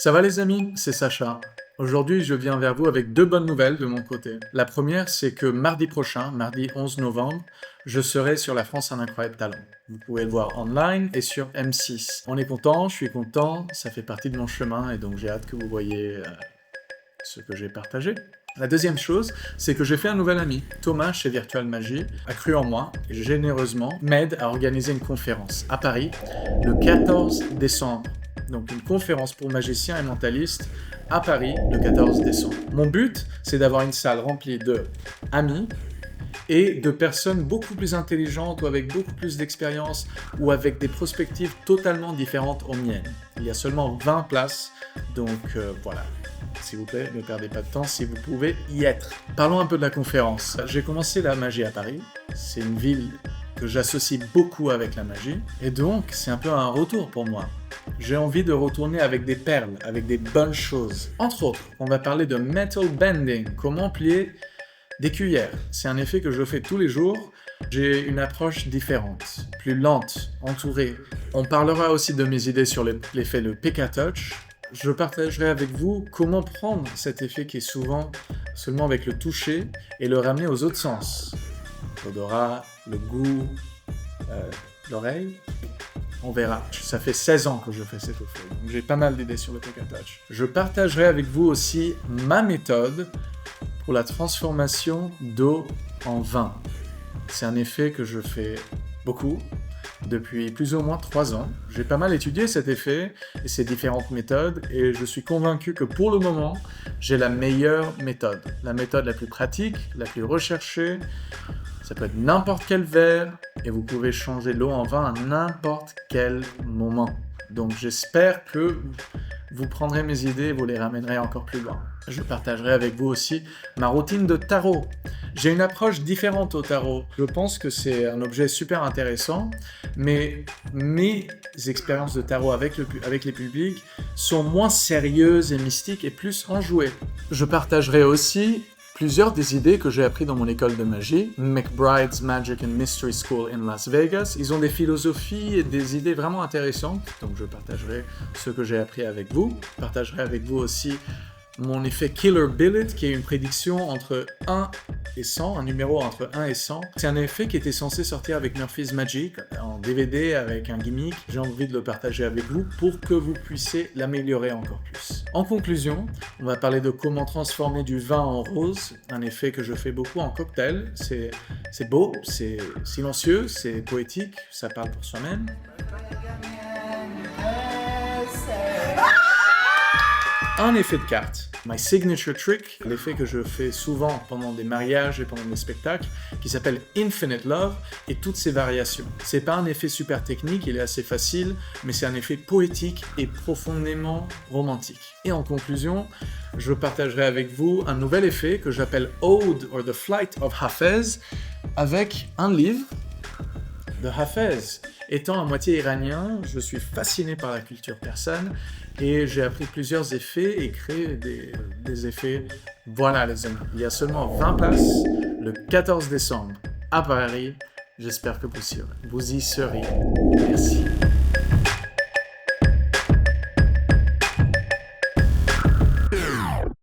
Ça va les amis, c'est Sacha. Aujourd'hui, je viens vers vous avec deux bonnes nouvelles de mon côté. La première, c'est que mardi prochain, mardi 11 novembre, je serai sur La France a un incroyable talent. Vous pouvez le voir online et sur M6. On est content, je suis content, ça fait partie de mon chemin et donc j'ai hâte que vous voyez ce que j'ai partagé. La deuxième chose, c'est que j'ai fait un nouvel ami. Thomas, chez Virtual Magie, a cru en moi et généreusement m'aide à organiser une conférence à Paris le 14 décembre. Donc une conférence pour magiciens et mentalistes à Paris le 14 décembre. Mon but, c'est d'avoir une salle remplie de amis et de personnes beaucoup plus intelligentes ou avec beaucoup plus d'expérience ou avec des perspectives totalement différentes aux miennes. Il y a seulement 20 places, donc voilà. S'il vous plaît, ne perdez pas de temps si vous pouvez y être. Parlons un peu de la conférence. J'ai commencé la magie à Paris. C'est une ville que j'associe beaucoup avec la magie. Et donc, c'est un peu un retour pour moi. J'ai envie de retourner avec des perles, avec des bonnes choses. Entre autres, on va parler de metal bending, comment plier des cuillères. C'est un effet que je fais tous les jours. J'ai une approche différente, plus lente, entourée. On parlera aussi de mes idées sur l'effet de PK Touch. Je partagerai avec vous comment prendre cet effet qui est souvent seulement avec le toucher et le ramener aux autres sens. L'odorat, le goût, l'oreille. On verra. Ça fait 16 ans que je fais cet effet, donc j'ai pas mal d'idées sur le PK Touch. Je partagerai avec vous aussi ma méthode pour la transformation d'eau en vin. C'est un effet que je fais beaucoup. Depuis plus ou moins 3 ans, j'ai pas mal étudié cet effet et ses différentes méthodes et je suis convaincu que pour le moment, j'ai la meilleure méthode. La méthode la plus pratique, la plus recherchée. Ça peut être n'importe quel verre et vous pouvez changer l'eau en vin à n'importe quel moment. Donc j'espère que vous prendrez mes idées et vous les ramènerez encore plus loin. Je partagerai avec vous aussi ma routine de tarot. J'ai une approche différente au tarot. Je pense que c'est un objet super intéressant, mais mes expériences de tarot avec les publics sont moins sérieuses et mystiques et plus enjouées. Je partagerai aussi plusieurs des idées que j'ai apprises dans mon école de magie, McBride's Magic and Mystery School in Las Vegas. Ils ont des philosophies et des idées vraiment intéressantes, donc je partagerai ce que j'ai appris avec vous. Je partagerai avec vous aussi mon effet Killer Billet, qui est une prédiction entre 1 et 100, un numéro entre 1 et 100. C'est un effet qui était censé sortir avec Murphy's Magic, en DVD, avec un gimmick. J'ai envie de le partager avec vous pour que vous puissiez l'améliorer encore plus. En conclusion, on va parler de comment transformer du vin en rose, un effet que je fais beaucoup en cocktail. C'est beau, c'est silencieux, c'est poétique, ça parle pour soi-même. Un effet de carte, my signature trick, l'effet que je fais souvent pendant des mariages et pendant des spectacles, qui s'appelle Infinite Love, et toutes ses variations. C'est pas un effet super technique, il est assez facile, mais c'est un effet poétique et profondément romantique. Et en conclusion, je partagerai avec vous un nouvel effet que j'appelle Ode or the Flight of Hafez, avec un livre de Hafez. Étant à moitié iranien, je suis fasciné par la culture persane et j'ai appris plusieurs effets et créé des effets. Voilà les amis, il y a seulement 20 places le 14 décembre à Paris. J'espère que vous y serez. Merci.